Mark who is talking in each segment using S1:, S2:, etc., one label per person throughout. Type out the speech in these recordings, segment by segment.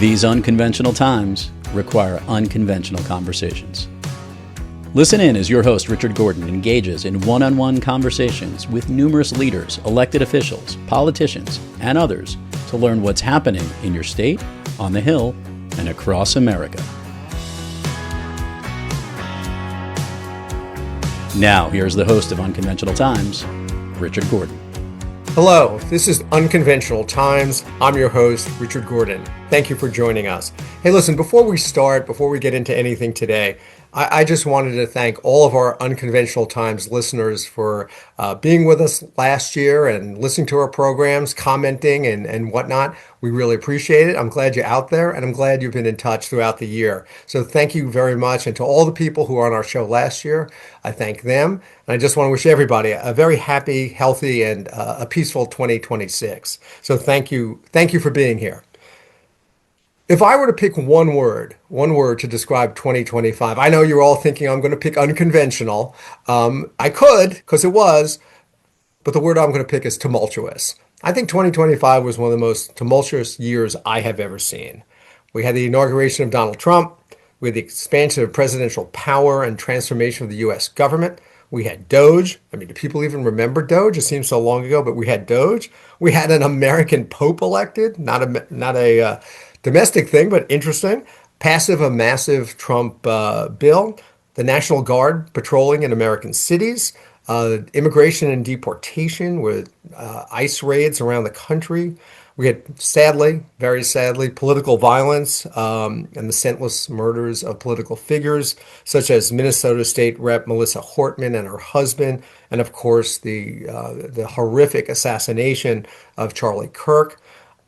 S1: These unconventional times require unconventional conversations. Listen in as your host, Richard Gordon, engages in one-on-one conversations with numerous leaders, elected officials, politicians, and others to learn what's happening in your state, on the Hill, and across America. Now, here's the host of Unconventional Times, Richard Gordon.
S2: Hello, this is Unconventional Times. I'm your host, Richard Gordon. Thank you for joining us. Hey, listen, before we get into anything today, I just wanted to thank all of our Unconventional Times listeners for being with us last year and listening to our programs, commenting and whatnot. We really appreciate it. I'm glad you're out there, and I'm glad you've been in touch throughout the year. So thank you very much. And to all the people who were on our show last year, I thank them. And I just want to wish everybody a very happy, healthy, and a peaceful 2026. So thank you for being here. If I were to pick one word to describe 2025, I know you're all thinking I'm going to pick unconventional. I could, because it was, but the word I'm going to pick is tumultuous. I think 2025 was one of the most tumultuous years I have ever seen. We had the inauguration of Donald Trump. We had the expansion of presidential power and transformation of the U.S. government. We had Doge. I mean, do people even remember Doge? It seems so long ago, but we had Doge. We had an American Pope elected, not a domestic thing, but interesting. A massive Trump bill. The National Guard patrolling in American cities. Immigration and deportation with ICE raids around the country. We had, very sadly, political violence and the senseless murders of political figures, such as Minnesota State Rep. Melissa Hortman and her husband, and of course the horrific assassination of Charlie Kirk.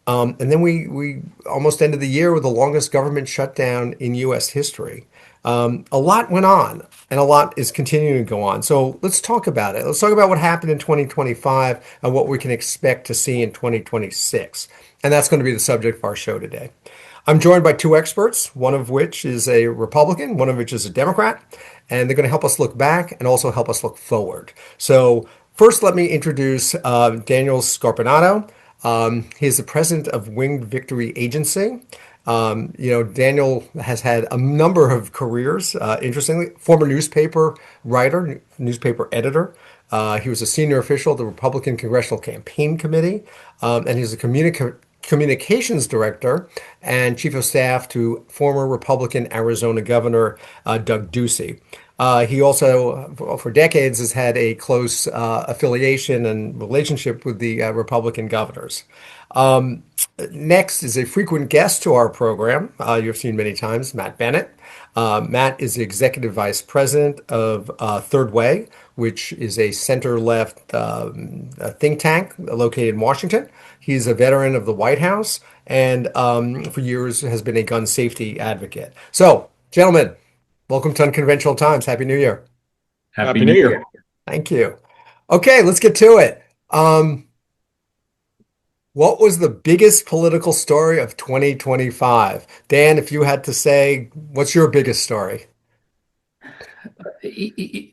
S2: And then we almost ended the year with the longest government shutdown in U.S. history. A lot went on, and a lot is continuing to go on. So let's talk about it. Let's talk about what happened in 2025 and what we can expect to see in 2026. And that's going to be the subject of our show today. I'm joined by two experts, one of which is a Republican, one of which is a Democrat, and they're going to help us look back and also help us look forward. So first, let me introduce Daniel Scarpanato. He's the president of Winged Victory Agency. Daniel has had a number of careers, interestingly, former newspaper writer, newspaper editor. He was a senior official at the Republican Congressional Campaign Committee, and he's a communications director and chief of staff to former Republican Arizona Governor Doug Ducey. He also, for decades, has had a close affiliation and relationship with the Republican governors. Next is a frequent guest to our program. You've seen many times, Matt Bennett. Matt is the executive vice president of Third Way, which is a center-left think tank located in Washington. He's a veteran of the White House and for years has been a gun safety advocate. So, gentlemen, welcome to Unconventional Times. Happy New Year.
S3: Happy New Year.
S2: Thank you. Okay, let's get to it. What was the biggest political story of 2025? Dan, if you had to say, what's your biggest story?
S3: We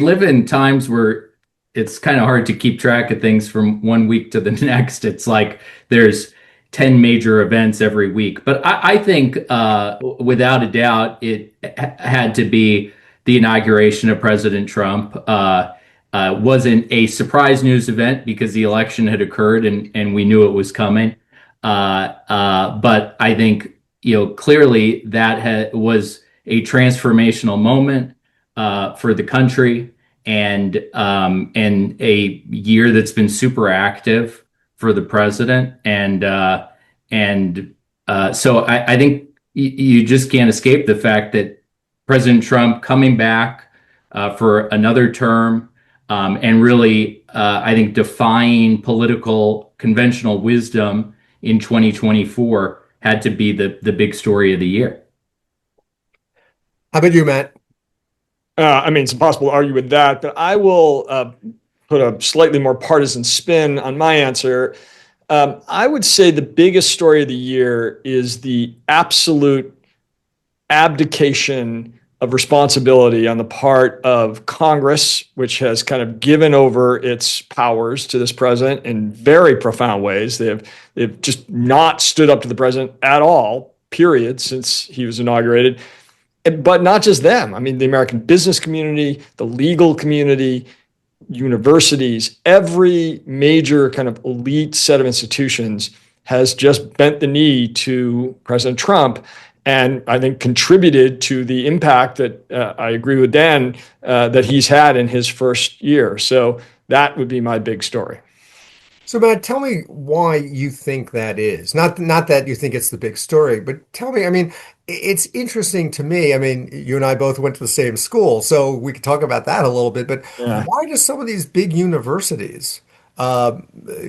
S3: live in times where it's kind of hard to keep track of things from one week to the next. It's like there's 10 major events every week. But I think without a doubt, it had to be the inauguration of President Trump. Wasn't a surprise news event because the election had occurred and we knew it was coming. But I think, clearly that was a transformational moment for the country and a year that's been super active for the president. So I think you just can't escape the fact that President Trump coming back for another term, and really, I think, defying political conventional wisdom in 2024 had to be the big story of the year.
S2: How about you, Matt?
S4: It's impossible to argue with that, but I will put a slightly more partisan spin on my answer. I would say the biggest story of the year is the absolute abdication of responsibility on the part of Congress, which has kind of given over its powers to this president in very profound ways. They've just not stood up to the president at all, period, since he was inaugurated. But not just them. I mean, the American business community, the legal community, universities, every major kind of elite set of institutions has just bent the knee to President Trump, and I think contributed to the impact that I agree with Dan that he's had in his first year. So that would be my big story.
S2: So, Matt, tell me why you think that is. Not that you think it's the big story, but tell me, I mean, it's interesting to me. I mean, you and I both went to the same school, so we could talk about that a little bit, but
S4: Yeah.
S2: why do some of these big universities uh,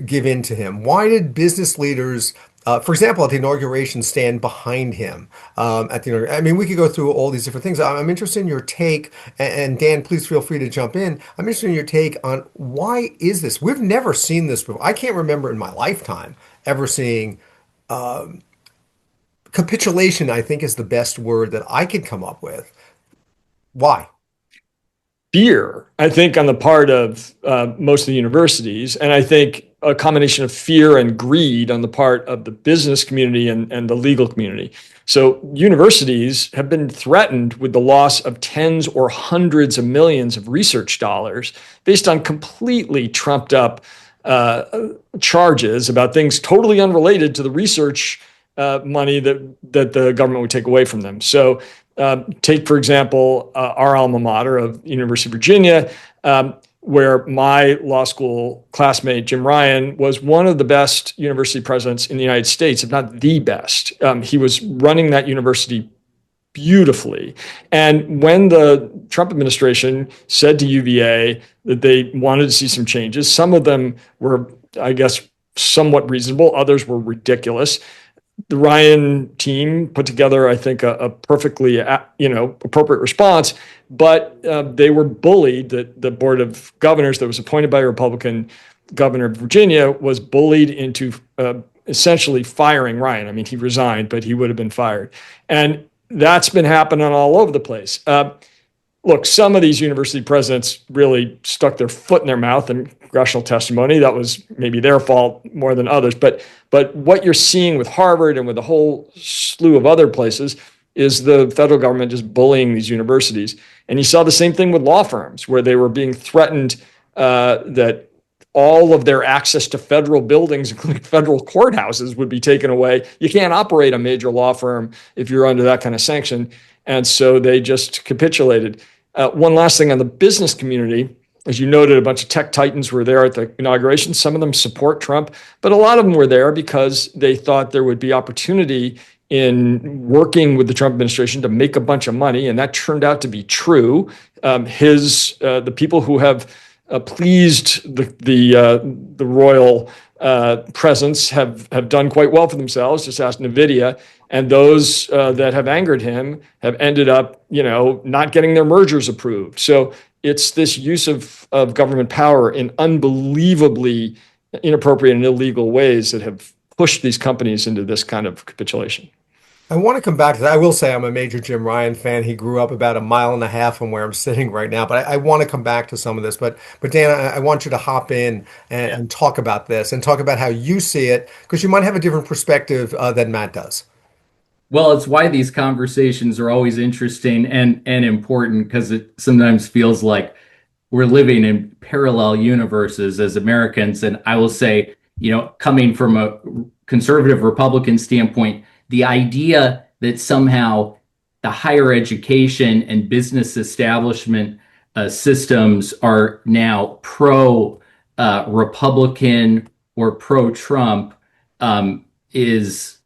S2: give in to him? Why did business leaders, for example, at the inauguration, stand behind him? I mean, we could go through all these different things. I'm interested in your take, and Dan, please feel free to jump in. I'm interested in your take on why is this? We've never seen this before. I can't remember in my lifetime ever seeing capitulation, I think is the best word that I could come up with. Why?
S4: Fear, I think, on the part of most of the universities, and I think a combination of fear and greed on the part of the business community and the legal community. So universities have been threatened with the loss of tens or hundreds of millions of research dollars based on completely trumped up charges about things totally unrelated to the research money that the government would take away from them. So take, for example, our alma mater of the University of Virginia, where my law school classmate, Jim Ryan, was one of the best university presidents in the United States, if not the best. He was running that university beautifully. And when the Trump administration said to UVA that they wanted to see some changes, some of them were, I guess, somewhat reasonable, others were ridiculous. The Ryan team put together, I think, a perfectly, appropriate response, but they were bullied. The board of governors that was appointed by a Republican governor of Virginia was bullied into essentially firing Ryan. I mean, he resigned, but he would have been fired. And that's been happening all over the place. Look, some of these university presidents really stuck their foot in their mouth in congressional testimony. That was maybe their fault more than others. But what you're seeing with Harvard and with a whole slew of other places is the federal government just bullying these universities. And you saw the same thing with law firms, where they were being threatened that all of their access to federal buildings, including federal courthouses, would be taken away. You can't operate a major law firm if you're under that kind of sanction. And so they just capitulated. One last thing on the business community, as you noted, a bunch of tech titans were there at the inauguration. Some of them support Trump, but a lot of them were there because they thought there would be opportunity in working with the Trump administration to make a bunch of money, and that turned out to be true. The people who have pleased the royal presence have done quite well for themselves. Just ask NVIDIA. And those that have angered him have ended up, not getting their mergers approved. So it's this use of government power in unbelievably inappropriate and illegal ways that have pushed these companies into this kind of capitulation.
S2: I want to come back to that. I will say I'm a major Jim Ryan fan. He grew up about a mile and a half from where I'm sitting right now. But I want to come back to some of this. But Dan, I want you to hop in and talk about this and talk about how you see it, because you might have a different perspective than Matt does.
S3: Well, it's why these conversations are always interesting and important, because it sometimes feels like we're living in parallel universes as Americans. And I will say, coming from a conservative Republican standpoint, the idea that somehow the higher education and business establishment systems are now pro-Republican or pro-Trump is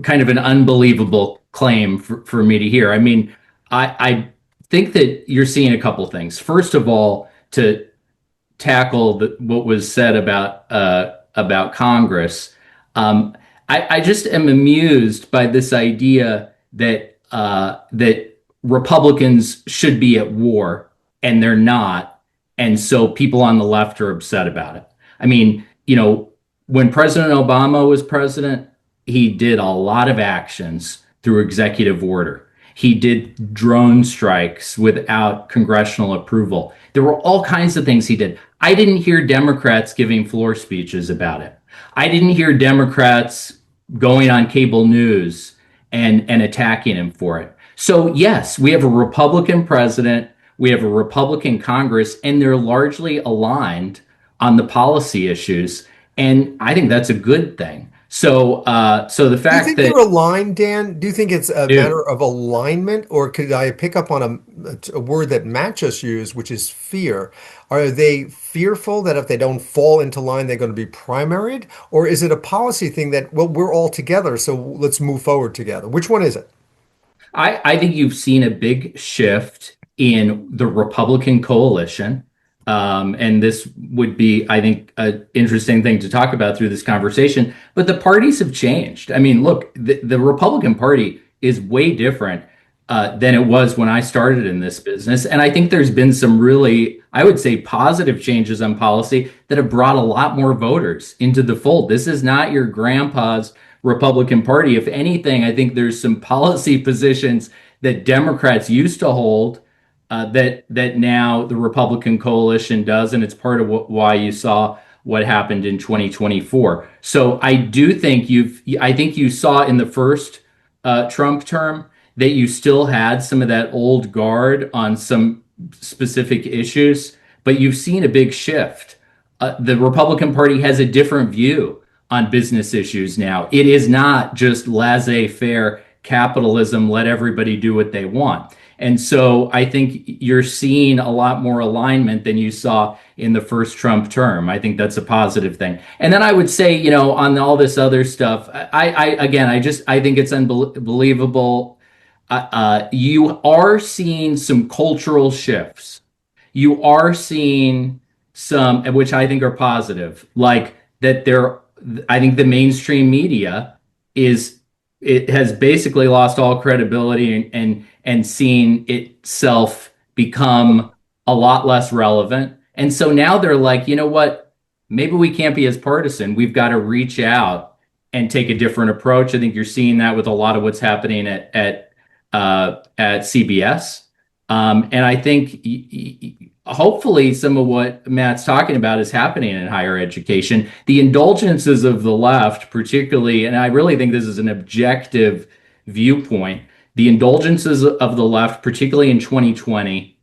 S3: kind of an unbelievable claim for me to hear. I mean, I think that you're seeing a couple things. First of all, to tackle what was said about Congress, I just am amused by this idea that that Republicans should be at war, and they're not, and so people on the left are upset about it. I mean, when President Obama was president, he did a lot of actions through executive order. He did drone strikes without congressional approval. There were all kinds of things he did. I didn't hear Democrats giving floor speeches about it. I didn't hear Democrats going on cable news and attacking him for it. So yes, we have a Republican president, we have a Republican Congress, and they're largely aligned on the policy issues. And I think that's a good thing. So the
S2: Do you
S3: fact
S2: think
S3: that
S2: they're aligned, Dan? Do you think it's a
S3: dude,
S2: matter of alignment, or could I pick up on a word that Matt just used, which is fear? Are they fearful that if they don't fall into line, they're going to be primaried? Or is it a policy thing that, well, we're all together, so let's move forward together? Which one is it?
S3: I think you've seen a big shift in the Republican coalition. And this would be, I think, an interesting thing to talk about through this conversation. But the parties have changed. I mean, look, the Republican Party is way different than it was when I started in this business. And I think there's been some really, I would say, positive changes on policy that have brought a lot more voters into the fold. This is not your grandpa's Republican Party. If anything, I think there's some policy positions that Democrats used to hold that now the Republican coalition does, and it's part of why you saw what happened in 2024. So I do think I think you saw in the first Trump term that you still had some of that old guard on some specific issues, but you've seen a big shift. The Republican Party has a different view on business issues now. It is not just laissez-faire capitalism, let everybody do what they want. And so I think you're seeing a lot more alignment than you saw in the first Trump term. I think that's a positive thing. And then I would say, on all this other stuff, I think it's unbelievable. You are seeing some cultural shifts. You are seeing some, which I think are positive, like that I think the mainstream media it has basically lost all credibility and seen itself become a lot less relevant. And so now they're like, you know what? Maybe we can't be as partisan. We've got to reach out and take a different approach. I think you're seeing that with a lot of what's happening at CBS. And I think hopefully some of what Matt's talking about is happening in higher education. The indulgences of the left, particularly, and I really think this is an objective viewpoint, the indulgences of the left, particularly in 2020,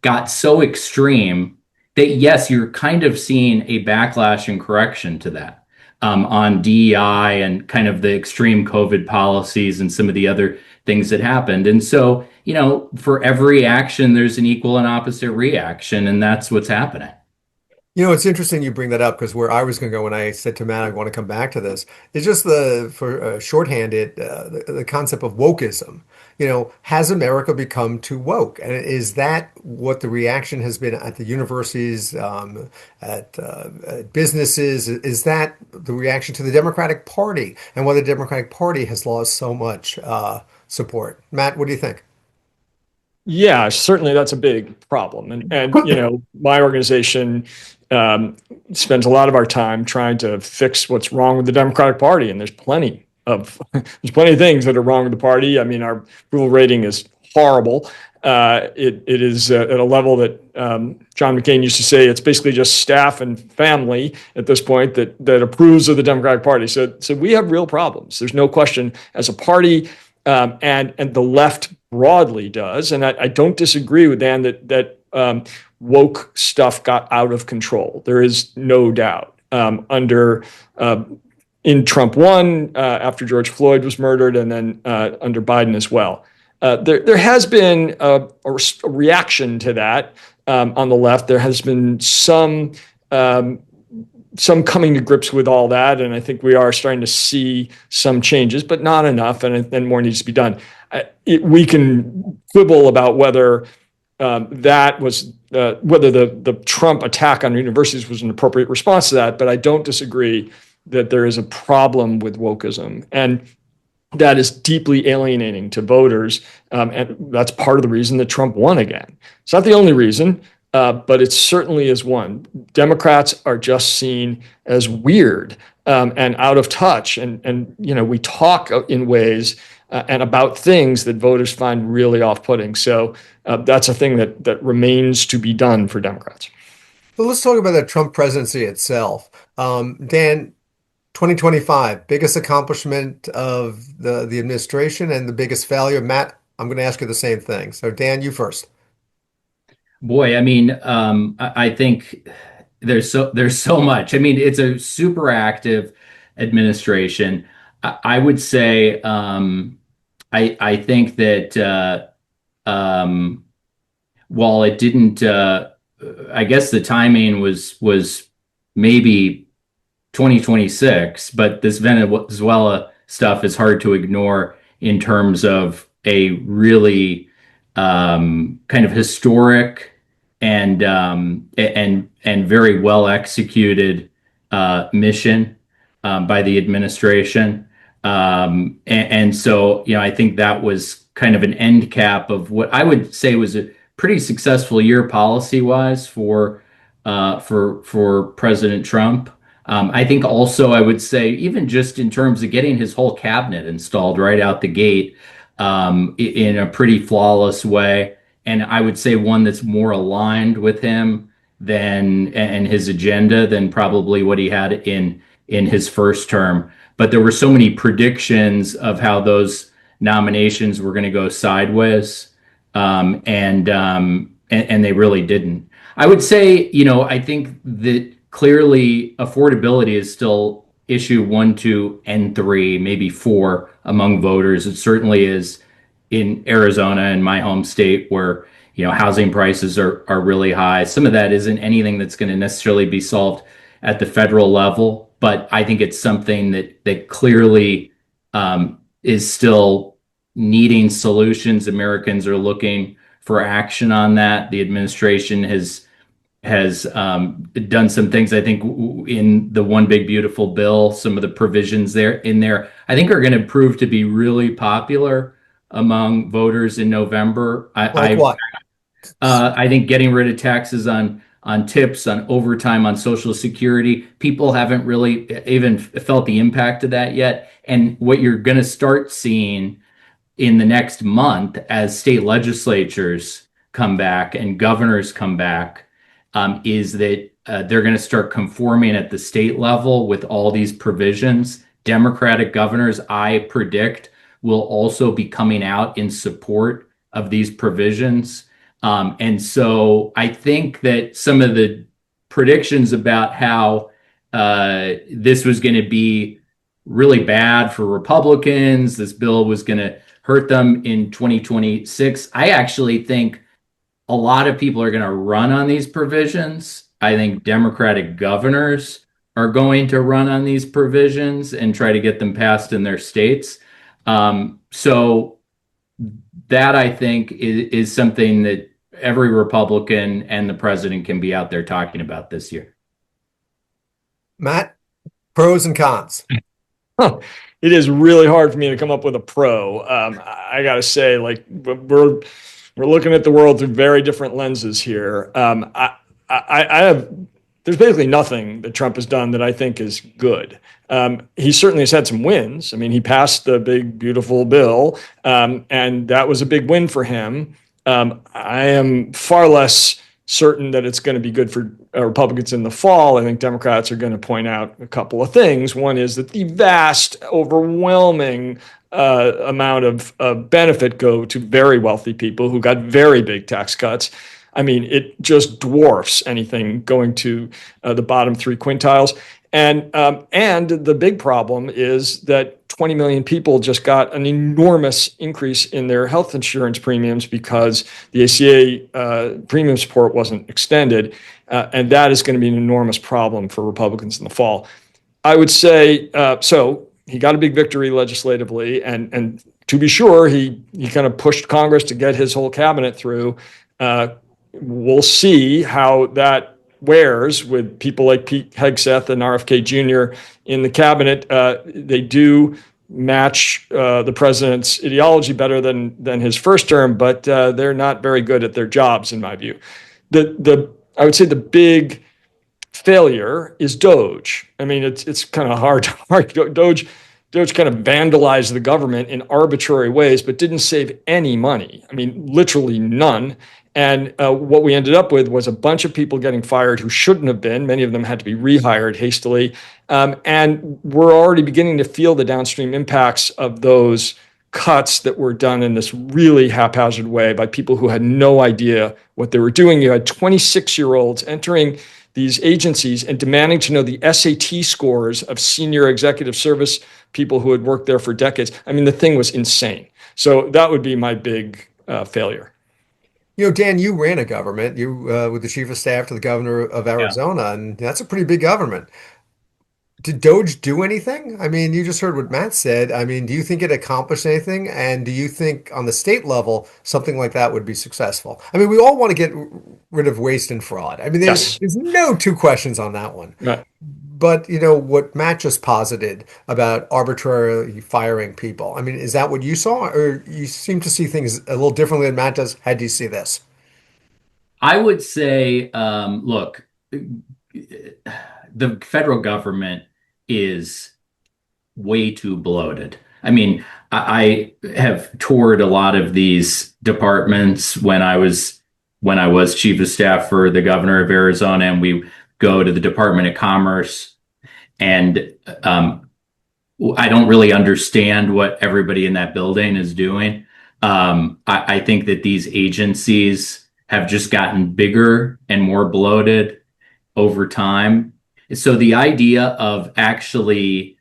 S3: got so extreme that, yes, you're kind of seeing a backlash and correction to that on DEI and kind of the extreme COVID policies and some of the other things that happened. And so, for every action, there's an equal and opposite reaction, and that's what's happening.
S2: It's interesting you bring that up because where I was going to go when I said to Matt, I want to come back to this, is just for shorthanded, the concept of wokeism. Has America become too woke? And is that what the reaction has been at the universities, at businesses? Is that the reaction to the Democratic Party and why the Democratic Party has lost so much support? Matt, what do you think?
S4: Yeah, certainly that's a big problem. And my organization spends a lot of our time trying to fix what's wrong with the Democratic Party, and there's plenty of things that are wrong with the party. I mean, our approval rating is horrible. It is at a level that John McCain used to say it's basically just staff and family at this point that approves of the Democratic Party. So we have real problems. There's no question as a party, and the left broadly does. And I don't disagree with Dan that woke stuff got out of control. There is no doubt in Trump 1, after George Floyd was murdered, and then under Biden as well. There has been a reaction to that on the left. There has been some coming to grips with all that, and I think we are starting to see some changes, but not enough, and more needs to be done. We can quibble about whether that was whether the Trump attack on universities was an appropriate response to that, but I don't disagree that there is a problem with wokeism, and that is deeply alienating to voters, and that's part of the reason that Trump won again. It's not the only reason, but it certainly is one. Democrats are just seen as weird and out of touch, and we talk in ways and about things that voters find really off-putting. So that's a thing that remains to be done for Democrats.
S2: So let's talk about the Trump presidency itself. Dan, 2025, biggest accomplishment of the administration and the biggest failure. Matt, I'm going to ask you the same thing. So Dan, you first.
S3: Boy, I mean, I think there's so much. I mean, it's a super active administration. I would say I think that while it didn't, I guess the timing was maybe 2026, but this Venezuela stuff is hard to ignore in terms of a really kind of historic and very well executed mission by the administration. And so, I think that was kind of an end cap of what I would say was a pretty successful year policy wise for President Trump. I think also I would say even just in terms of getting his whole cabinet installed right out the gate in a pretty flawless way. And I would say one that's more aligned with him and his agenda than probably what he had in his first term. But there were so many predictions of how those nominations were going to go sideways, and they really didn't. I would say, I think that clearly affordability is still issue 1, 2, and 3, maybe 4 among voters. It certainly is in Arizona, in my home state, where housing prices are really high. Some of that isn't anything that's going to necessarily be solved at the federal level, but I think it's something that clearly is still needing solutions. Americans are looking for action on that. The administration has done some things. I think in the One Big Beautiful Bill, some of the provisions there I think are going to prove to be really popular among voters in November.
S2: Like what?
S3: I think getting rid of taxes on tips, on overtime, on Social Security. People haven't really even felt the impact of that yet. And what you're going to start seeing in the next month as state legislatures come back and governors come back is that they're going to start conforming at the state level with all these provisions. Democratic governors, I predict, will also be coming out in support of these provisions. And so I think that some of the predictions about how this was going to be really bad for Republicans, this bill was going to hurt them in 2026, I actually think a lot of people are going to run on these provisions. I think Democratic governors are going to run on these provisions and try to get them passed in their states. So that I think is something that every Republican and the president can be out there talking about this year.
S2: Matt, pros and cons.
S4: It is really hard for me to come up with a pro. I got to say, like, we're looking at the world through very different lenses here. There's basically nothing that Trump has done that I think is good. He certainly has had some wins. I mean, he passed the big, beautiful bill, and that was a big win for him. I am far less certain that it's going to be good for Republicans in the fall. I think Democrats are going to point out a couple of things. One is that the vast, overwhelming amount of benefit go to very wealthy people who got very big tax cuts. I mean, it just dwarfs anything going to the bottom 3 quintiles. And the big problem is that 20 million people just got an enormous increase in their health insurance premiums because the ACA premium support wasn't extended. And that is going to be an enormous problem for Republicans in the fall. I would say, so he got a big victory legislatively. And to be sure, he kind of pushed Congress to get his whole cabinet through. We'll see how that wears with people like Pete Hegseth and RFK Jr. in the cabinet. They do match the president's ideology better than his first term, but they're not very good at their jobs, in my view. I would say the big failure is Doge. I mean, it's kind of hard. Doge Doge kind of vandalized the government in arbitrary ways, but didn't save any money. I mean, literally none. And what we ended up with was a bunch of people getting fired who shouldn't have been. Many of them had to be rehired hastily. And we're already beginning to feel the downstream impacts of those cuts that were done in this really haphazard way by people who had no idea what they were doing. You had 26-year-olds entering these agencies and demanding to know the SAT scores of senior executive service people who had worked there for decades. I mean, the thing was insane. So that would be my big failure.
S2: Dan, you ran a government. You were the chief of staff to the governor of Arizona, and that's a pretty big government. Did Doge do anything? I mean, you just heard what Matt said. I mean, do you think it accomplished anything? And do you think on the state level, something like that would be successful? I mean, we all want to get rid of waste and fraud. I mean, there's no two questions on that one.
S4: Right.
S2: But, what Matt just posited about arbitrarily firing people, I mean, is that what you saw? Or you seem to see things a little differently than Matt does? How do you see this?
S3: I would say, look, the federal government is way too bloated. I mean, I have toured a lot of these departments when I was chief of staff for the governor of Arizona, and we go to the Department of Commerce, and I don't really understand what everybody in that building is doing. I think that these agencies have just gotten bigger and more bloated over time. So the idea of actually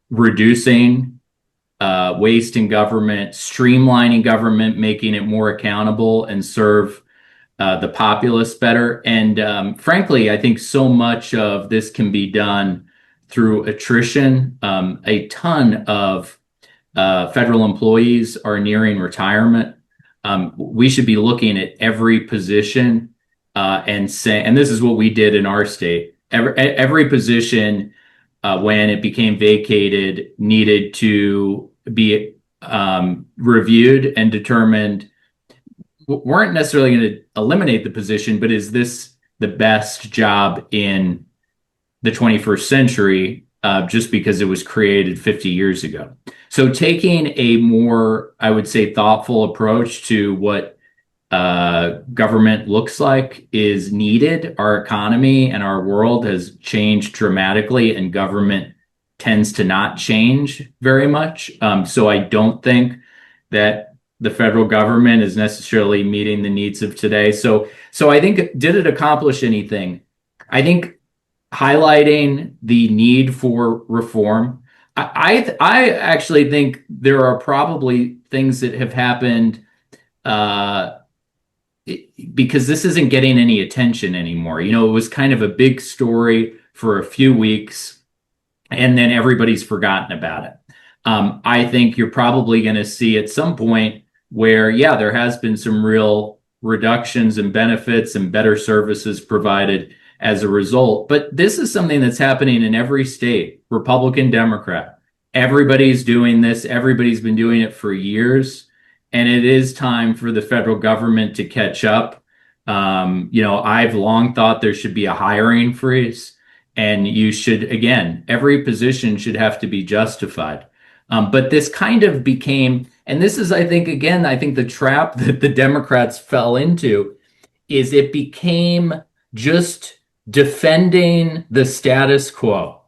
S3: reducing waste in government, streamlining government, making it more accountable and serve the populace better. And frankly, I think so much of this can be done through attrition. A ton of federal employees are nearing retirement. We should be looking at every position and this is what we did in our state. Every position, when it became vacated, needed to be reviewed and determined. Weren't necessarily going to eliminate the position, but is this the best job in the 21st century just because it was created 50 years ago? So taking a more, I would say, thoughtful approach to what government looks like is needed. Our economy and our world has changed dramatically, and government tends to not change very much. So I don't think that the federal government is necessarily meeting the needs of today. So I think, did it accomplish anything? I think highlighting the need for reform. I actually think there are probably things that have happened because this isn't getting any attention anymore. It was kind of a big story for a few weeks, and then everybody's forgotten about it. I think you're probably going to see at some point where, there has been some real reductions in benefits and better services provided as a result. But this is something that's happening in every state, Republican, Democrat. Everybody's doing this. Everybody's been doing it for years. And it is time for the federal government to catch up. I've long thought there should be a hiring freeze, and every position should have to be justified. But this kind of became, and this is, I think the trap that the Democrats fell into is it became just defending the status quo.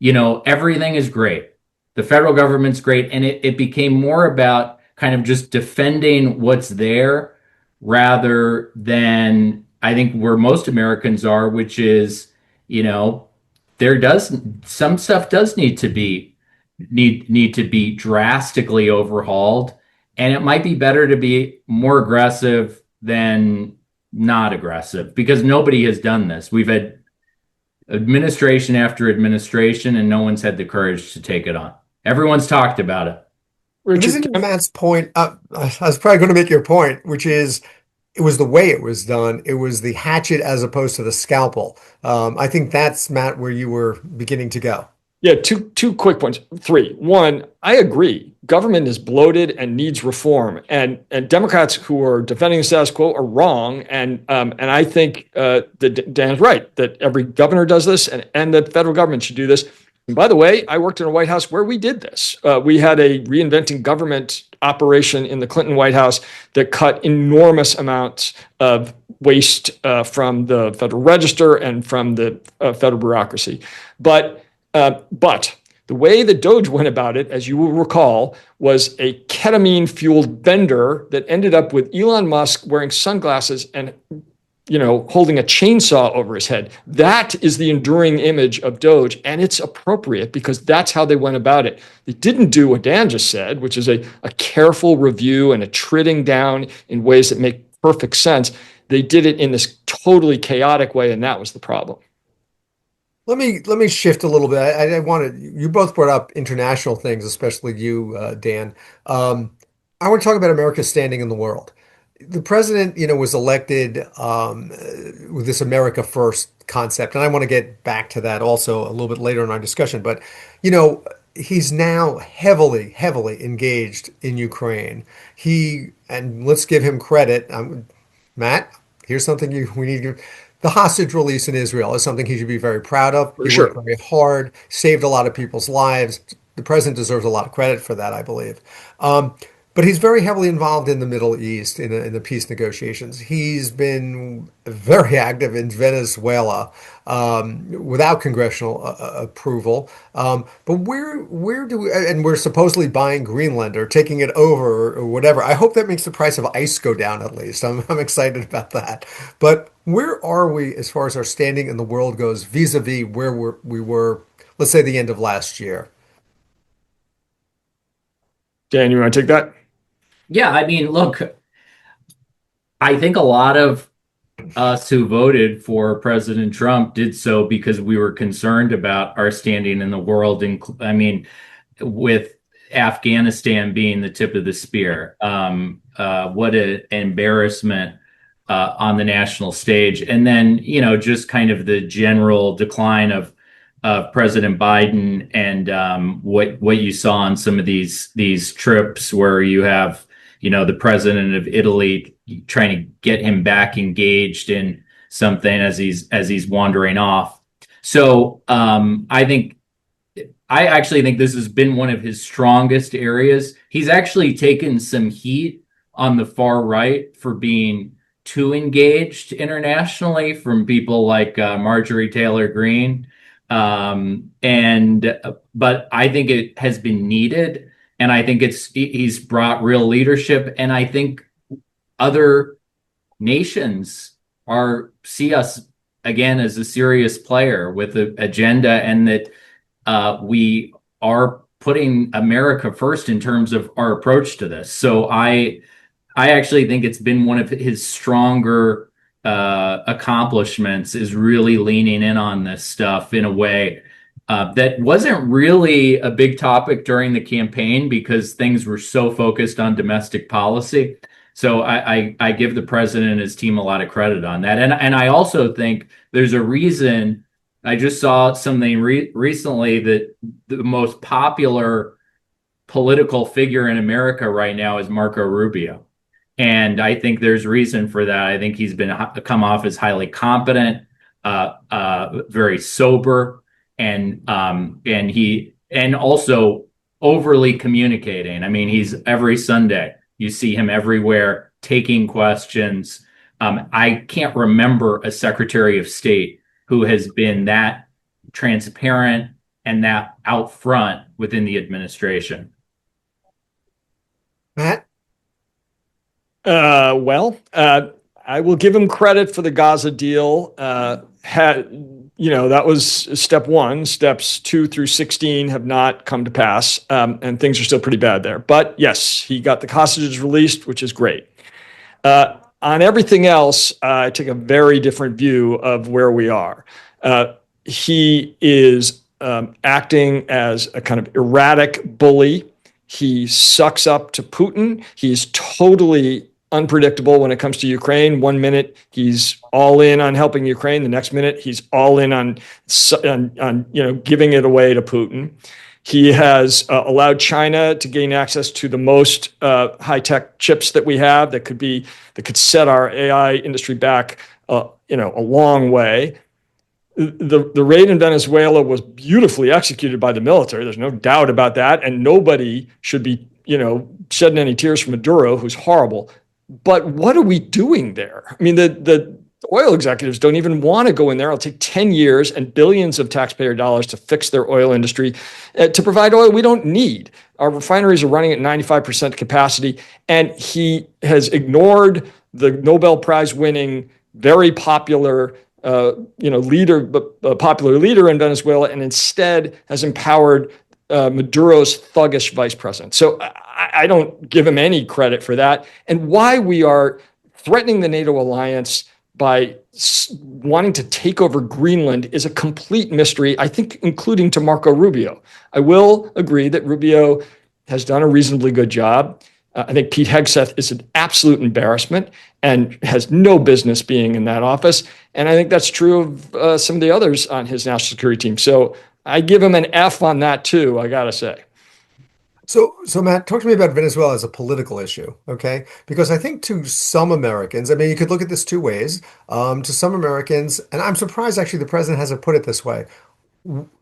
S3: Everything is great. The federal government's great. And it became more about kind of just defending what's there rather than, I think, where most Americans are, which is, some stuff does need to be drastically overhauled, and it might be better to be more aggressive than not aggressive, because nobody has done this. We've had administration after administration, and no one's had the courage to take it on. Everyone's talked about it.
S2: Richard, to Matt's point, I was probably going to make your point, which is it was the way it was done. It was the hatchet as opposed to the scalpel. I think that's, Matt, where you were beginning to go.
S4: Yeah, two quick points. Three. One, I agree. Government is bloated and needs reform. And Democrats who are defending the status quo are wrong. And I think that Dan's right, that every governor does this and that the federal government should do this. And by the way, I worked in a White House where we did this. We had a reinventing government operation in the Clinton White House that cut enormous amounts of waste from the Federal Register and from the federal bureaucracy. But the way that Doge went about it, as you will recall, was a ketamine-fueled bender that ended up with Elon Musk wearing sunglasses and holding a chainsaw over his head. That is the enduring image of Doge, and it's appropriate because that's how they went about it. They didn't do what Dan just said, which is a careful review and a tridding down in ways that make perfect sense. They did it in this totally chaotic way, and that was the problem.
S2: Let me shift a little bit. I wanted, you both brought up international things, especially you, Dan. I want to talk about America's standing in the world. The president, was elected with this America First concept, and I want to get back to that also a little bit later in our discussion. But, he's now heavily engaged in Ukraine. And let's give him credit. Matt, here's something we need to give. The hostage release in Israel is something he should be very proud of. He worked very hard, saved a lot of people's lives. The president deserves a lot of credit for that, I believe. But he's very heavily involved in the Middle East in the peace negotiations. He's been very active in Venezuela without congressional approval. But where do we, and we're supposedly buying Greenland or taking it over or whatever. I hope that makes the price of ice go down at least. I'm excited about that. But where are we as far as our standing in the world goes vis-a-vis where we were, let's say, the end of last year?
S4: Dan, you want to take that?
S3: Yeah, I mean, look, I think a lot of us who voted for President Trump did so because we were concerned about our standing in the world. I mean, with Afghanistan being the tip of the spear, what an embarrassment on the national stage. And then, just kind of the general decline of President Biden and what you saw on some of these trips where you have the president of Italy trying to get him back engaged in something as he's wandering off. So I actually think this has been one of his strongest areas. He's actually taken some heat on the far right for being too engaged internationally from people like Marjorie Taylor Greene. But I think it has been needed. And I think he's brought real leadership. And I think other nations see us again as a serious player with an agenda, and that we are putting America first in terms of our approach to this. So I actually think it's been one of his stronger accomplishments, is really leaning in on this stuff in a way that wasn't really a big topic during the campaign because things were so focused on domestic policy. So I give the president and his team a lot of credit on that. And I also think there's a reason. I just saw something recently that the most popular political figure in America right now is Marco Rubio. And I think there's reason for that. I think he's come off as highly competent, very sober, and also overly communicating. I mean, he's every Sunday, you see him everywhere taking questions. I can't remember a Secretary of State who has been that transparent and that out front within the administration.
S2: Matt?
S4: I will give him credit for the Gaza deal. That was step one. Steps 2 through 16 have not come to pass, and things are still pretty bad there. But yes, he got the hostages released, which is great. On everything else, I take a very different view of where we are. He is acting as a kind of erratic bully. He sucks up to Putin. He's totally unpredictable when it comes to Ukraine. 1 minute he's all in on helping Ukraine. The next minute he's all in on giving it away to Putin. He has allowed China to gain access to the most high-tech chips that we have that could set our AI industry back a long way. the raid in Venezuela was beautifully executed by the military. There's no doubt about that. And nobody should be, shedding any tears for Maduro, who's horrible. But what are we doing there? I mean, the oil executives don't even want to go in there. It'll take 10 years and billions of taxpayer dollars to fix their oil industry, to provide oil we don't need. Our refineries are running at 95% capacity, and he has ignored the Nobel Prize winning, very popular popular leader in Venezuela, and instead has empowered Maduro's thuggish vice president. So I don't give him any credit for that. And why we are threatening the NATO alliance by wanting to take over Greenland is a complete mystery, I think, including to Marco Rubio. I will agree that Rubio has done a reasonably good job. I think Pete Hegseth is an absolute embarrassment and has no business being in that office. And I think that's true of some of the others on his national security team. So I give him an F on that too, I gotta say.
S2: So Matt, talk to me about Venezuela as a political issue, okay? Because I think to some Americans, I mean, you could look at this two ways. To some Americans, and I'm surprised actually the president hasn't put it this way.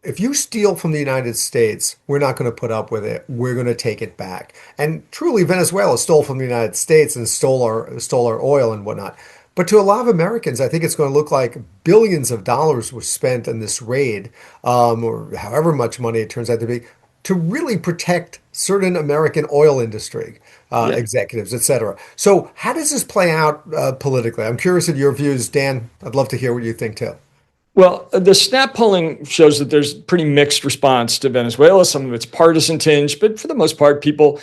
S2: If you steal from the United States, we're not going to put up with it. We're going to take it back. And truly, Venezuela stole from the United States and stole our oil and whatnot. But to a lot of Americans, I think it's going to look like billions of dollars was spent in this raid, or however much money it turns out to be, to really protect certain American oil industry executives, et cetera. So how does this play out politically? I'm curious of your views. Dan, I'd love to hear what you think too.
S4: Well, the snap polling shows that there's pretty mixed response to Venezuela. Some of it's partisan tinge, but for the most part, people,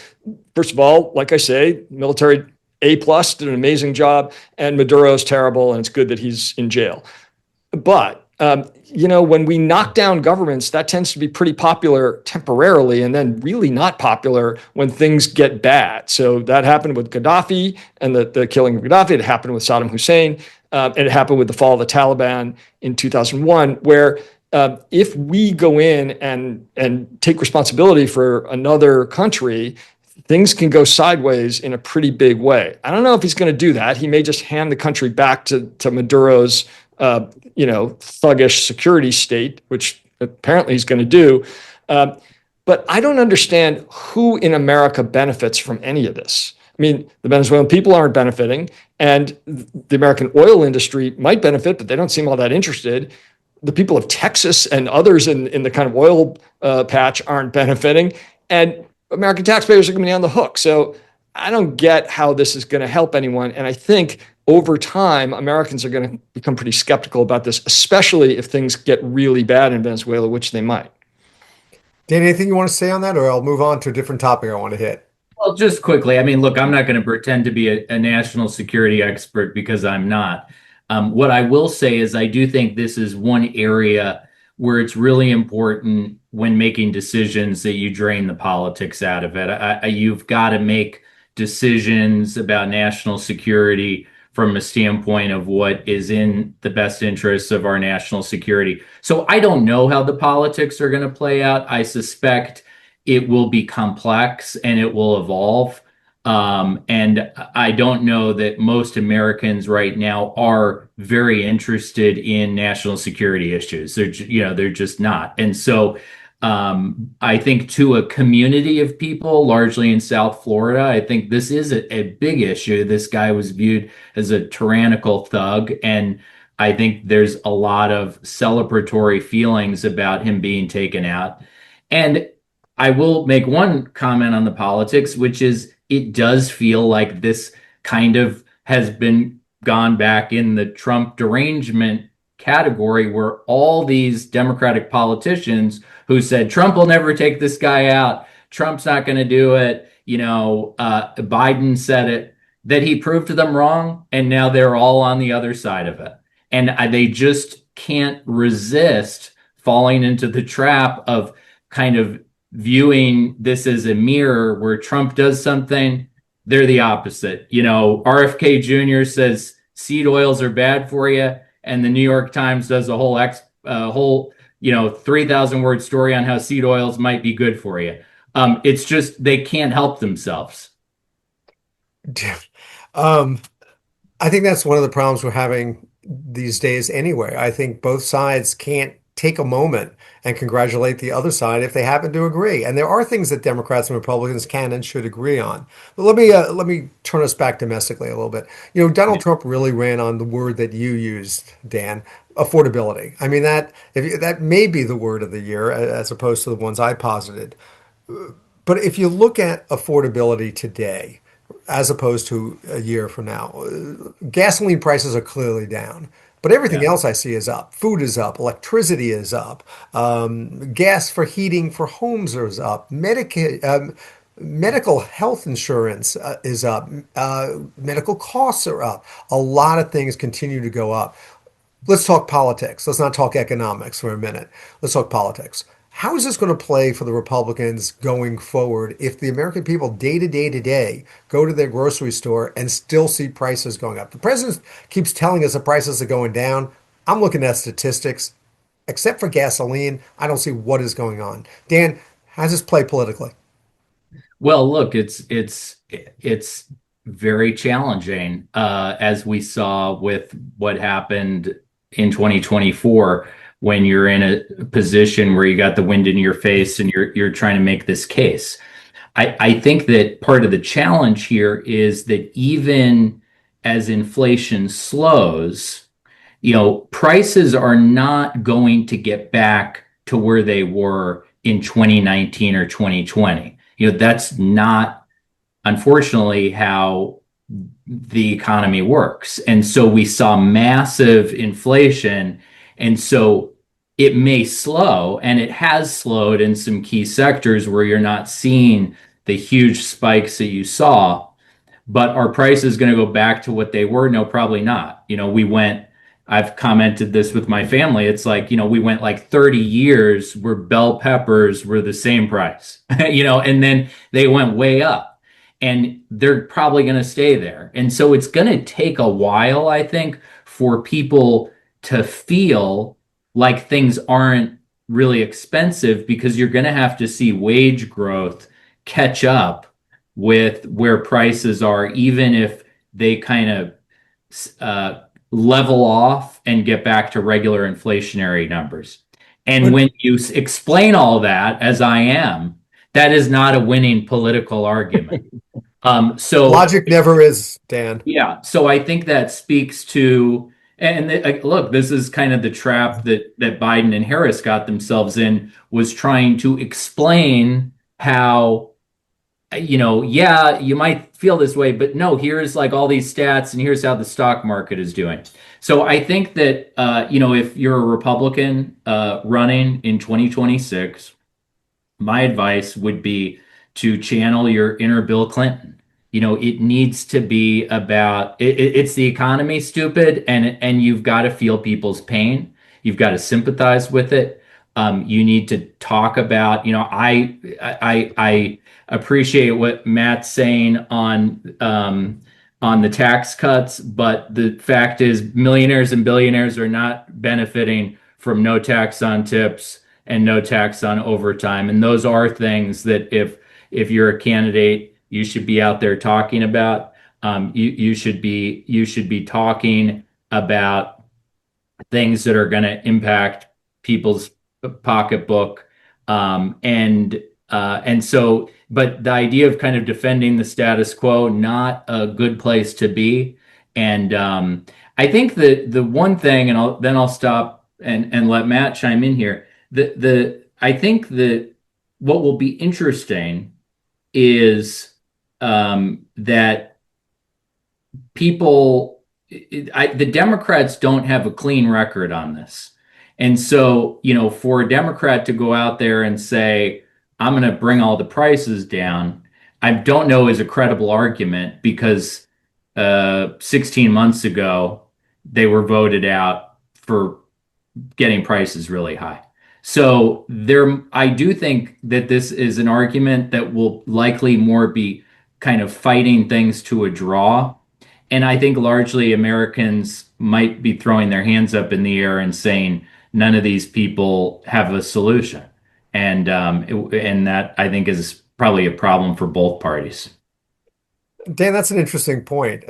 S4: first of all, like I say, military A+ did an amazing job, and Maduro's terrible, and it's good that he's in jail. But when we knock down governments, that tends to be pretty popular temporarily and then really not popular when things get bad. So that happened with Gaddafi and the killing of Gaddafi. It happened with Saddam Hussein. And it happened with the fall of the Taliban in 2001, where if we go in and take responsibility for another country, things can go sideways in a pretty big way. I don't know if he's going to do that. He may just hand the country back to Maduro's thuggish security state, which apparently he's going to do. But I don't understand who in America benefits from any of this. I mean, the Venezuelan people aren't benefiting, and the American oil industry might benefit, but they don't seem all that interested. The people of Texas and others in the kind of oil patch aren't benefiting, and American taxpayers are going to be on the hook. So I don't get how this is going to help anyone. And I think over time, Americans are going to become pretty skeptical about this, especially if things get really bad in Venezuela, which they might.
S2: Dan, anything you want to say on that, or I'll move on to a different topic I want to hit?
S3: Well, just quickly, I mean, look, I'm not going to pretend to be a national security expert because I'm not. What I will say is I do think this is one area where it's really important when making decisions that you drain the politics out of it. You've got to make decisions about national security from a standpoint of what is in the best interests of our national security. So I don't know how the politics are going to play out. I suspect it will be complex and it will evolve. And I don't know that most Americans right now are very interested in national security issues. They're just not. And so I think to a community of people, largely in South Florida, I think this is a big issue. This guy was viewed as a tyrannical thug. And I think there's a lot of celebratory feelings about him being taken out. And I will make one comment on the politics, which is it does feel like this kind of has been gone back in the Trump derangement category, where all these Democratic politicians who said Trump will never take this guy out, Trump's not going to do it, Biden said it, that he proved them wrong, and now they're all on the other side of it. And they just can't resist falling into the trap of kind of viewing this as a mirror where Trump does something, they're the opposite. RFK Jr. says seed oils are bad for you, and the New York Times does a whole 3,000 word story on how seed oils might be good for you. It's just they can't help themselves.
S2: I think that's one of the problems we're having these days anyway. I think both sides can't take a moment and congratulate the other side if they happen to agree. And there are things that Democrats and Republicans can and should agree on. But let me turn us back domestically a little bit. Donald Trump really ran on the word that you used, Dan, affordability. I mean that may be the word of the year as opposed to the ones I posited. But if you look at affordability today, as opposed to a year from now, gasoline prices are clearly down. But everything
S3: Yeah.
S2: else I see is up. Food is up. Electricity is up. Gas for heating for homes is up. Medical health insurance is up. Medical costs are up. A lot of things continue to go up. Let's talk politics. Let's not talk economics for a minute. Let's talk politics. How is this going to play for the Republicans going forward if the American people day to day to day go to their grocery store and still see prices going up? The president keeps telling us the prices are going down. I'm looking at statistics. Except for gasoline, I don't see what is going on. Dan, how does this play politically?
S3: Well, look, it's very challenging, as we saw with what happened in 2024, when you're in a position where you got the wind in your face and you're trying to make this case. I think that part of the challenge here is that even as inflation slows, prices are not going to get back to where they were in 2019 or 2020. That's not, unfortunately, how the economy works. And so we saw massive inflation. And so it may slow, and it has slowed in some key sectors where you're not seeing the huge spikes that you saw. But are prices going to go back to what they were? No, probably not. I've commented this with my family. It's like, we went like 30 years where bell peppers were the same price, and then they went way up, and they're probably going to stay there. And so it's going to take a while, I think, for people to feel like things aren't really expensive, because you're going to have to see wage growth catch up with where prices are, even if they kind of level off and get back to regular inflationary numbers. And
S2: But
S3: when you explain all that, as I am, that is not a winning political argument. So
S2: logic never is, Dan.
S3: yeah, so I think that speaks to, and look, this is kind of the trap that Biden and Harris got themselves in, was trying to explain how, yeah, you might feel this way, but no, here's like all these stats, and here's how the stock market is doing. So I think that, if you're a Republican running in 2026, my advice would be to channel your inner Bill Clinton. It needs to be about it's the economy, stupid, and you've got to feel people's pain. You've got to sympathize with it. You need to talk about, I appreciate what Matt's saying on the tax cuts, but the fact is millionaires and billionaires are not benefiting from no tax on tips and no tax on overtime. And those are things that if you're a candidate, you should be out there talking about. You should be talking about things that are going to impact people's pocketbook. But the idea of kind of defending the status quo, not a good place to be. And I think that the one thing, and I'll stop and let Matt chime in here. I think that what will be interesting is that the Democrats don't have a clean record on this. And so, for a Democrat to go out there and say, I'm going to bring all the prices down, I don't know is a credible argument, because 16 months ago, they were voted out for getting prices really high. So I do think that this is an argument that will likely more be kind of fighting things to a draw. And I think largely Americans might be throwing their hands up in the air and saying none of these people have a solution. And that, I think, is probably a problem for both parties.
S2: Dan, that's an interesting point.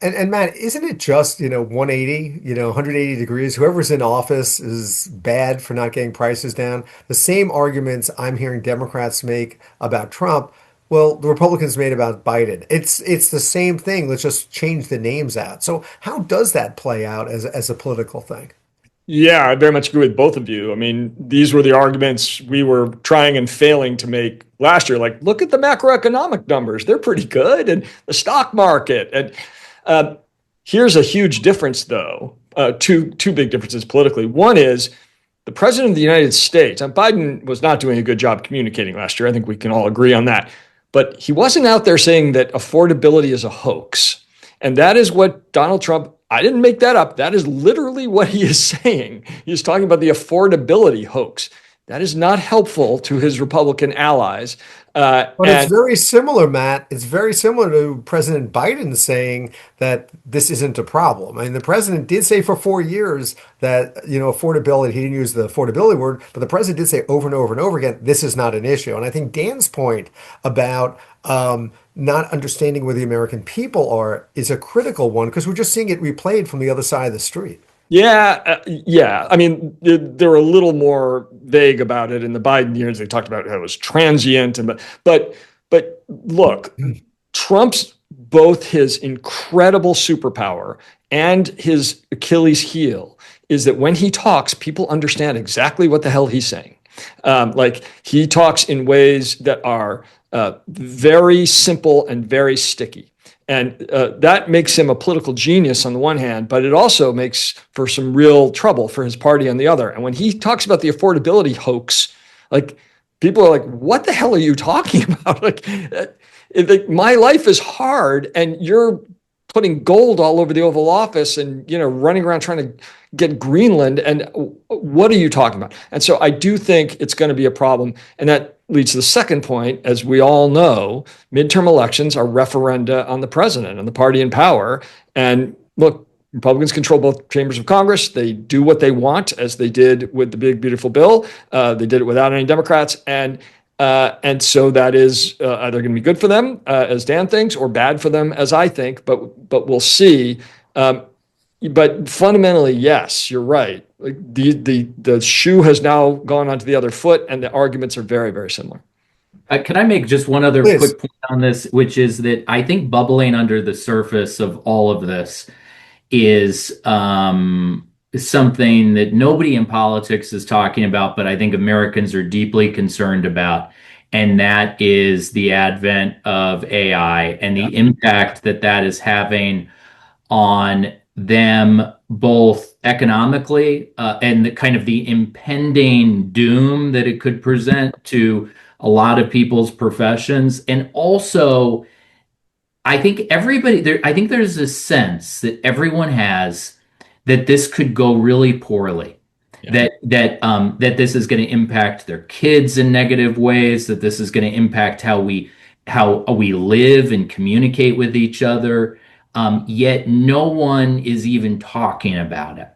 S2: And Matt, isn't it just, 180, 180 degrees? Whoever's in office is bad for not getting prices down. The same arguments I'm hearing Democrats make about Trump, well, the Republicans made about Biden. It's the same thing. Let's just change the names out. So how does that play out as a political thing?
S4: Yeah, I very much agree with both of you. I mean, these were the arguments we were trying and failing to make last year. Like, look at the macroeconomic numbers; they're pretty good, and the stock market. And uh, here's a huge difference, though. Two big differences politically. One is the president of the United States. And Biden was not doing a good job communicating last year. I think we can all agree on that. But he wasn't out there saying that affordability is a hoax. And that is what Donald Trump, I didn't make that up. That is literally what he is saying. He's talking about the affordability hoax. That is not helpful to his Republican allies.
S2: But it's very similar, Matt. It's very similar to President Biden saying that this isn't a problem. I mean, the president did say for 4 years that, affordability, he didn't use the affordability word, but the president did say over and over and over again, this is not an issue. And I think Dan's point about not understanding where the American people are is a critical one because we're just seeing it replayed from the other side of the street.
S4: Yeah, yeah. I mean, they were a little more vague about it in the Biden years. They talked about how it was transient, and but look, Trump's both his incredible superpower and his Achilles heel is that when he talks, people understand exactly what the hell he's saying. Like he talks in ways that are very simple and very sticky. And that makes him a political genius on the one hand, but it also makes for some real trouble for his party on the other. And when he talks about the affordability hoax, like people are like, what the hell are you talking about? Like my life is hard and you're putting gold all over the Oval Office and, running around trying to get Greenland. And what are you talking about? And so I do think it's going to be a problem. And that leads to the second point. As we all know, midterm elections are referenda on the president and the party in power. And look, Republicans control both chambers of Congress. They do what they want, as they did with the big, beautiful bill. They did it without any Democrats. And so that is either going to be good for them, as Dan thinks, or bad for them, as I think. But we'll see. But fundamentally, yes, you're right. Like the shoe has now gone onto the other foot, and the arguments are very, very similar.
S3: Can I make just one other
S2: Please.
S3: quick point on this, which is that I think bubbling under the surface of all of this is something that nobody in politics is talking about, but I think Americans are deeply concerned about. And that is the advent of AI and the impact that that is having on them both economically and the kind of the impending doom that it could present to a lot of people's professions. And also, I think everybody there, I think there's a sense that everyone has that this could go really poorly.
S4: Yeah.
S3: That this is going to impact their kids in negative ways, that this is going to impact how we live and communicate with each other. Yet no one is even talking about it.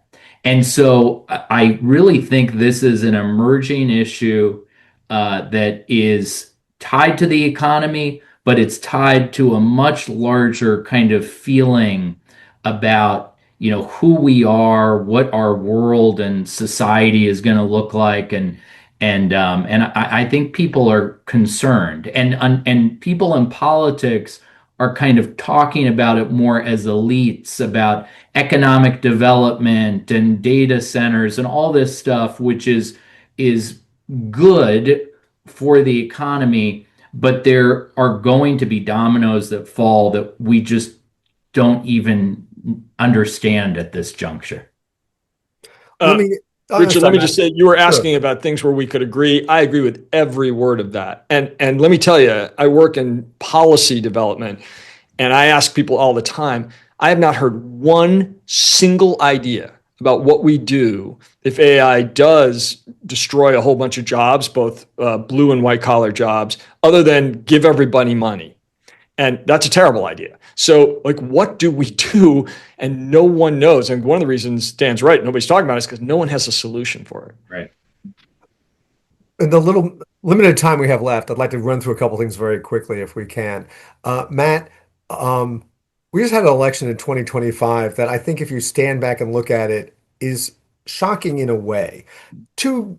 S3: And so I really think this is an emerging issue that is tied to the economy, but it's tied to a much larger kind of feeling about who we are, what our world and society is going to look like, and I think people are concerned, and people in politics are kind of talking about it more as elites, about economic development and data centers and all this stuff, which is good for the economy, but there are going to be dominoes that fall that we just don't even understand at this juncture.
S2: Let me,
S4: Richard, let me just say, you were
S2: Sure.
S4: asking about things where we could agree. I agree with every word of that. And let me tell you, I work in policy development, and I ask people all the time. I have not heard one single idea about what we do if AI does destroy a whole bunch of jobs, both blue and white collar jobs, other than give everybody money. And that's a terrible idea. So, like, what do we do? And no one knows. And one of the reasons Dan's right, nobody's talking about it, is because no one has a solution for it.
S3: Right.
S2: In the little limited time we have left, I'd like to run through a couple things very quickly if we can. Matt, We just had an election in 2025 that I think if you stand back and look at it is shocking in a way. Two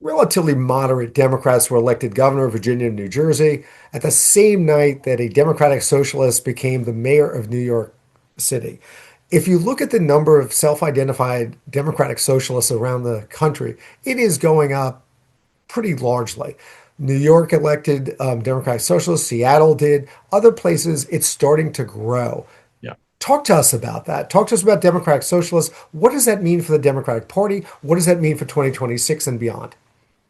S2: relatively moderate Democrats were elected governor of Virginia and New Jersey at the same night that a Democratic socialist became the mayor of New York City. If you look at the number of self-identified Democratic socialists around the country, it is going up pretty largely. New York elected Democratic socialists, Seattle did, other places it's starting to grow.
S4: Yeah.
S2: Talk to us about that. Talk to us about Democratic socialists. What does that mean for the Democratic Party? What does that mean for 2026 and beyond?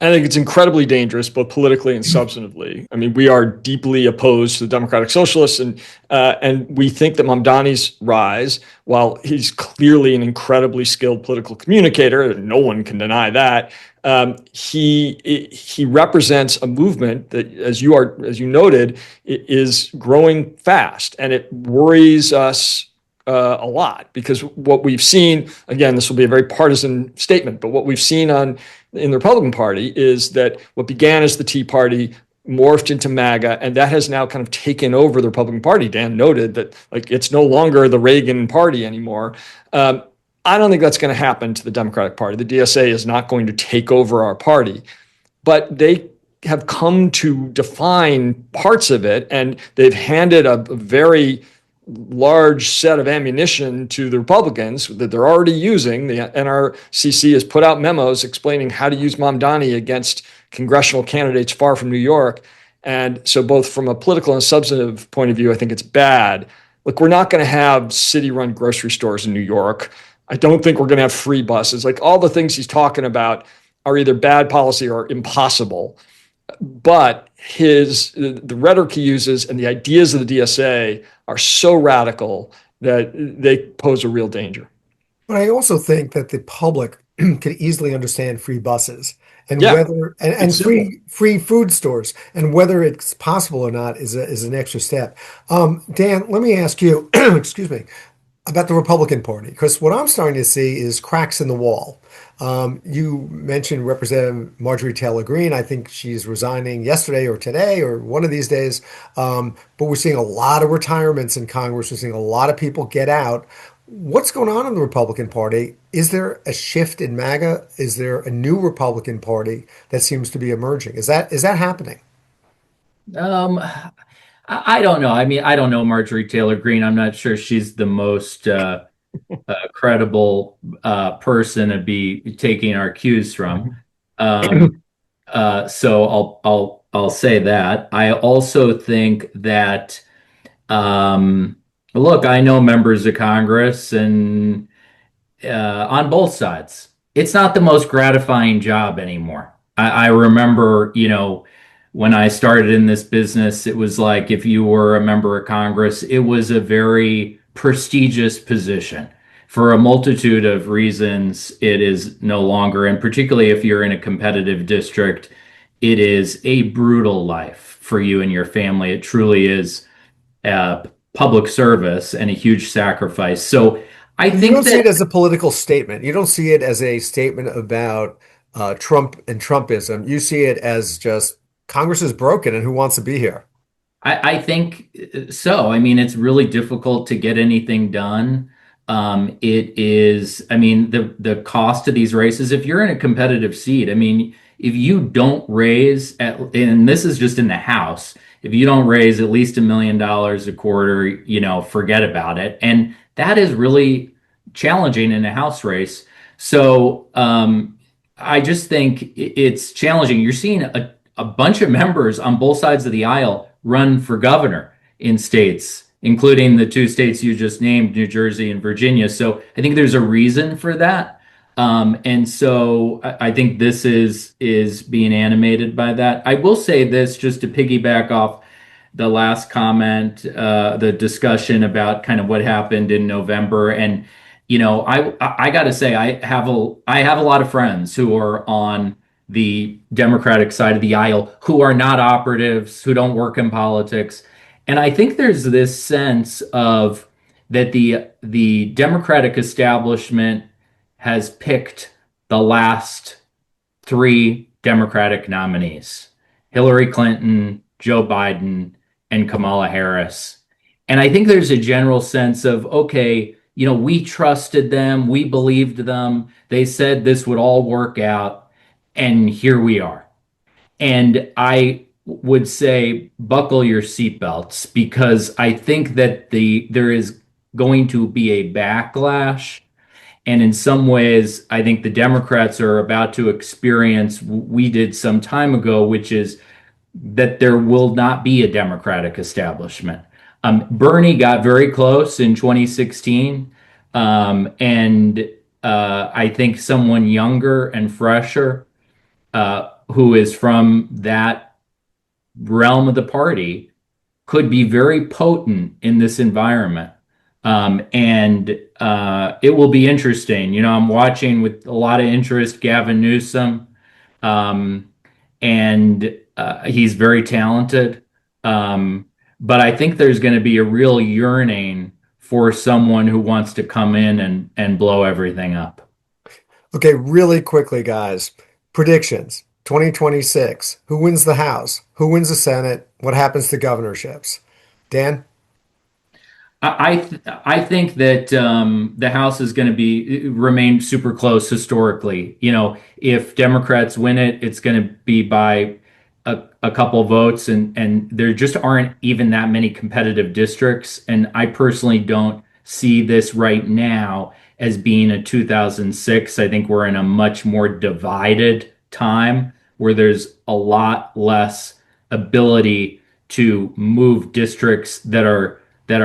S4: I think it's incredibly dangerous, both politically and substantively. I mean, we are deeply opposed to the Democratic Socialists, and we think that Mamdani's rise, while he's clearly an incredibly skilled political communicator, no one can deny that. He represents a movement that, as you noted, is growing fast, and it worries us a lot, because what we've seen, again, this will be a very partisan statement, but what we've seen in the Republican Party is that what began as the Tea Party morphed into MAGA, and that has now kind of taken over the Republican Party. Dan noted that, like, it's no longer the Reagan Party anymore. I don't think that's going to happen to the Democratic Party. The DSA is not going to take over our party, but they have come to define parts of it, and they've handed a very large set of ammunition to the Republicans that they're already using. The NRCC has put out memos explaining how to use Mamdani against congressional candidates far from New York. And so both from a political and substantive point of view, I think it's bad. Look, we're not going to have city-run grocery stores in New York. I don't think we're going to have free buses. Like, all the things he's talking about are either bad policy or impossible. But the rhetoric he uses and the ideas of the DSA are so radical that they pose a real danger.
S2: But I also think that the public could easily understand free buses and
S4: Yeah,
S2: whether and
S4: simple.
S2: free food stores, and whether it's possible or not is an extra step. Dan, let me ask you, excuse me, about the Republican Party, because what I'm starting to see is cracks in the wall. You mentioned Representative Marjorie Taylor Greene. I think she's resigning yesterday or today or one of these days. But we're seeing a lot of retirements in Congress. We're seeing a lot of people get out. What's going on in the Republican Party? Is there a shift in MAGA? Is there a new Republican Party that seems to be emerging? Is that happening?
S3: Um, I don't know. I mean, I don't know Marjorie Taylor Greene. I'm not sure she's the most credible person to be taking our cues from. Um, so I'll say that. I also think that look, I know members of Congress and on both sides. It's not the most gratifying job anymore. I remember, when I started in this business, it was like if you were a member of Congress, it was a very prestigious position. For a multitude of reasons, it is no longer, and particularly if you're in a competitive district, it is a brutal life for you and your family. It truly is public service and a huge sacrifice. So I
S2: You
S3: think
S2: don't see
S3: that
S2: it as a political statement. You don't see it as a statement about Trump and Trumpism. You see it as just Congress is broken and who wants to be here?
S3: I think so. I mean, it's really difficult to get anything done. It is, I mean, the cost of these races, if you're in a competitive seat, I mean, if you don't raise and this is just in the House, if you don't raise at least $1 million a quarter, forget about it. And that is really challenging in a House race. So I just think it's challenging. You're seeing a bunch of members on both sides of the aisle run for governor in states, including the two states you just named, New Jersey and Virginia. So I think there's a reason for that. And so I think this is being animated by that. I will say this just to piggyback off the last comment, the discussion about kind of what happened in November. And, I got to say, I have a lot of friends who are on the Democratic side of the aisle who are not operatives, who don't work in politics. And I think there's this sense of that the Democratic establishment has picked the last three Democratic nominees: Hillary Clinton, Joe Biden, and Kamala Harris. And I think there's a general sense of, okay, we trusted them, we believed them, they said this would all work out, and here we are. And I would say buckle your seatbelts, because I think that there is going to be a backlash. And in some ways, I think the Democrats are about to experience what we did some time ago, which is that there will not be a Democratic establishment. Bernie got very close in 2016. And I think someone younger and fresher, who is from that realm of the party, could be very potent in this environment. And it will be interesting. I'm watching with a lot of interest Gavin Newsom, and he's very talented. But I think there's going to be a real yearning for someone who wants to come in and blow everything up.
S2: Okay, really quickly, guys. Predictions 2026. Who wins the House? Who wins the Senate? What happens to governorships? Dan?
S3: I think that the House is going to remain super close historically. If Democrats win it, it's going to be by a couple votes, and there just aren't even that many competitive districts. And I personally don't see this right now as being a 2006. I think we're in a much more divided time where there's a lot less ability to move districts that are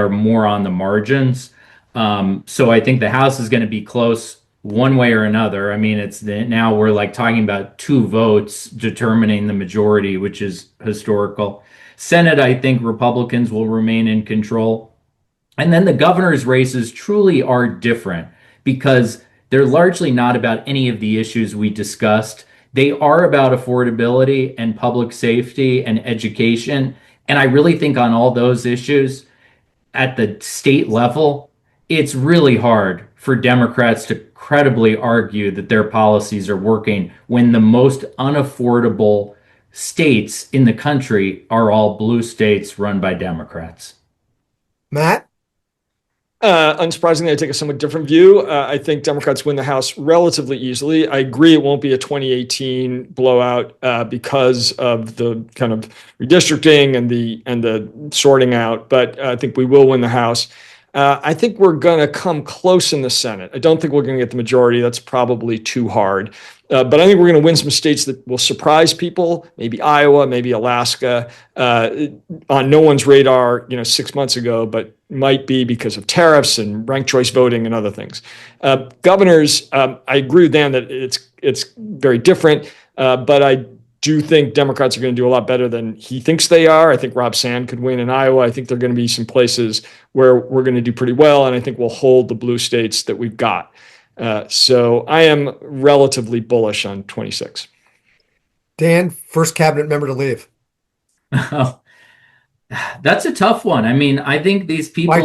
S3: more on the margins. So I think the House is going to be close one way or another. I mean, now we're like talking about two votes determining the majority, which is historical. Senate, I think Republicans will remain in control. And then the governor's races truly are different, because they're largely not about any of the issues we discussed. They are about affordability and public safety and education. And I really think on all those issues, at the state level, it's really hard for Democrats to credibly argue that their policies are working when the most unaffordable states in the country are all blue states run by Democrats.
S2: Matt?
S4: Unsurprisingly, I take a somewhat different view. I think Democrats win the House relatively easily. I agree it won't be a 2018 blowout because of the kind of redistricting and the sorting out, but I think we will win the House. I think we're going to come close in the Senate. I don't think we're going to get the majority. That's probably too hard. But I think we're going to win some states that will surprise people, maybe Iowa, maybe Alaska, on no one's radar, 6 months ago, but might be because of tariffs and ranked choice voting and other things. Governors, I agree with Dan that it's very different, but I do think Democrats are going to do a lot better than he thinks they are. I think Rob Sand could win in Iowa. I think there are going to be some places where we're going to do pretty well, and I think we'll hold the blue states that we've got. So I am relatively bullish on 26.
S2: Dan, first cabinet member to leave.
S3: That's a tough one. I mean, I think these people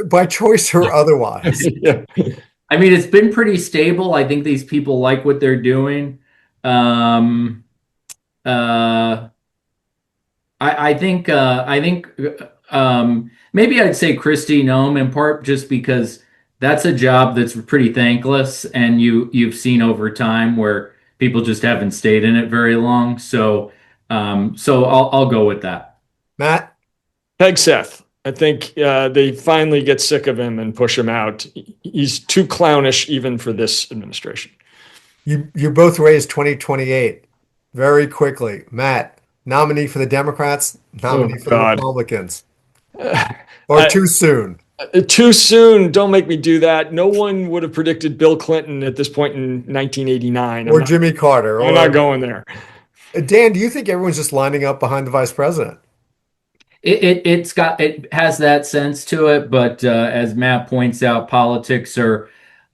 S2: by choice or otherwise.
S4: Yeah.
S3: I mean, it's been pretty stable. I think these people like what they're doing. I think maybe I'd say Kristi Noem, in part just because that's a job that's pretty thankless, and you've seen over time where people just haven't stayed in it very long. So I'll go with that.
S2: Matt?
S4: Peg Seth. I think they finally get sick of him and push him out. He's too clownish even for this administration.
S2: You both raised 2028 very quickly. Matt, nominee for the Democrats, nominee for the Republicans. Or too soon?
S4: Too soon. Don't make me do that. No one would have predicted Bill Clinton at this point in 1989.
S2: Or Jimmy Carter.
S4: I'm not going there.
S2: Dan, do you think everyone's just lining up behind the vice president?
S3: It has that sense to it, but as Matt points out, politics are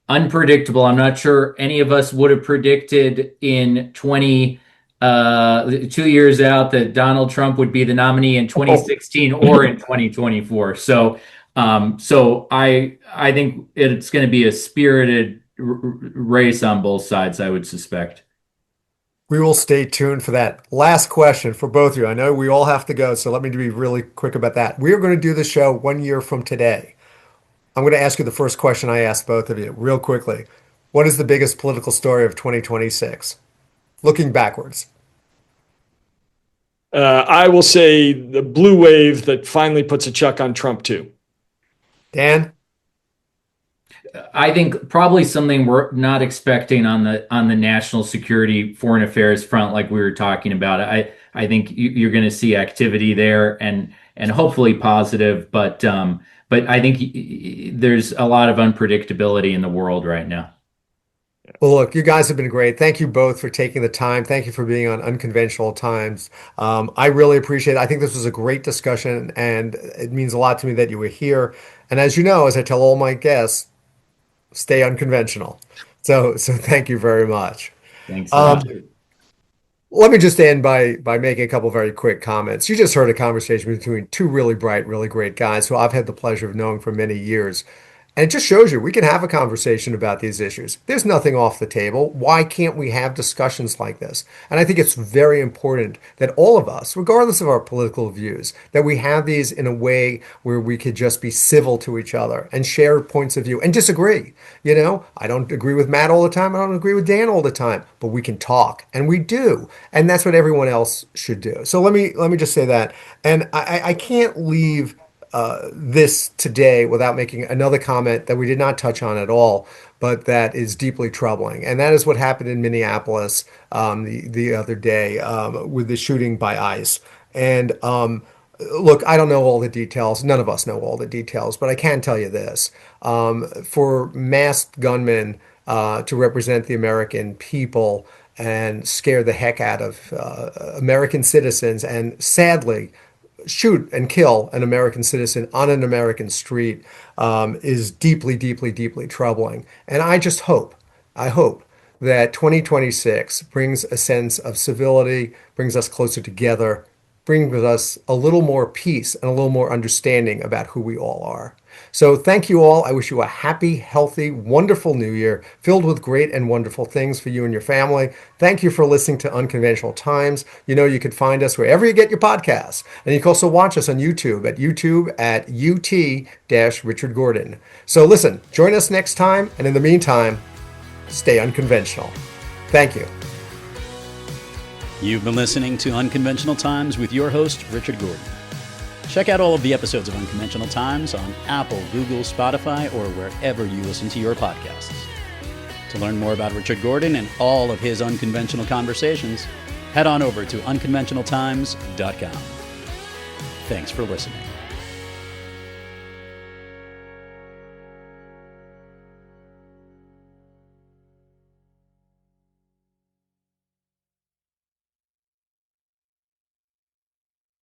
S3: unpredictable. I'm not sure any of us would have predicted in 2 years out that Donald Trump would be the nominee in 2016 or in 2024. So I think it's going to be a spirited race on both sides, I would suspect.
S2: We will stay tuned for that. Last question for both of you. I know we all have to go, so let me be really quick about that. We are going to do the show 1 year from today. I'm going to ask you the first question I asked both of you real quickly. What is the biggest political story of 2026? Looking backwards.
S4: I will say the blue wave that finally puts a check on Trump too.
S2: Dan?
S3: I think probably something we're not expecting on the national security foreign affairs front, like we were talking about. I think you're going to see activity there and hopefully positive, but I think there's a lot of unpredictability in the world right now.
S2: Well, look, you guys have been great. Thank you both for taking the time. Thank you for being on Unconventional Times. I really appreciate it. I think this was a great discussion, and it means a lot to me that you were here. And as you know, as I tell all my guests, stay unconventional. So thank you very much.
S3: Thanks a lot.
S2: Let me just end by making a couple very quick comments. You just heard a conversation between two really bright, really great guys who I've had the pleasure of knowing for many years. And it just shows you we can have a conversation about these issues. There's nothing off the table. Why can't we have discussions like this? And I think it's very important that all of us, regardless of our political views, that we have these in a way where we could just be civil to each other and share points of view and disagree. You know, I don't agree with Matt all the time. I don't agree with Dan all the time, but we can talk, and we do. And that's what everyone else should do. So let me just say that. And I can't leave this today without making another comment that we did not touch on at all, but that is deeply troubling. And that is what happened in Minneapolis the other day with the shooting by ICE. And look, I don't know all the details. None of us know all the details, but I can tell you this. For masked gunmen to represent the American people and scare the heck out of American citizens and sadly shoot and kill an American citizen on an American street is deeply, deeply, deeply troubling. And I hope that 2026 brings a sense of civility, brings us closer together, brings us a little more peace and a little more understanding about who we all are. So thank you all. I wish you a happy, healthy, wonderful new year filled with great and wonderful things for you and your family. Thank you for listening to Unconventional Times. You know, you can find us wherever you get your podcasts. And you can also watch us on YouTube at UT-Richard Gordon. So listen, join us next time. And in the meantime, stay unconventional. Thank you.
S1: You've been listening to Unconventional Times with your host, Richard Gordon. Check out all of the episodes of Unconventional Times on Apple, Google, Spotify, or wherever you listen to your podcasts. To learn more about Richard Gordon and all of his unconventional conversations, head on over to unconventionaltimes.com. Thanks for listening.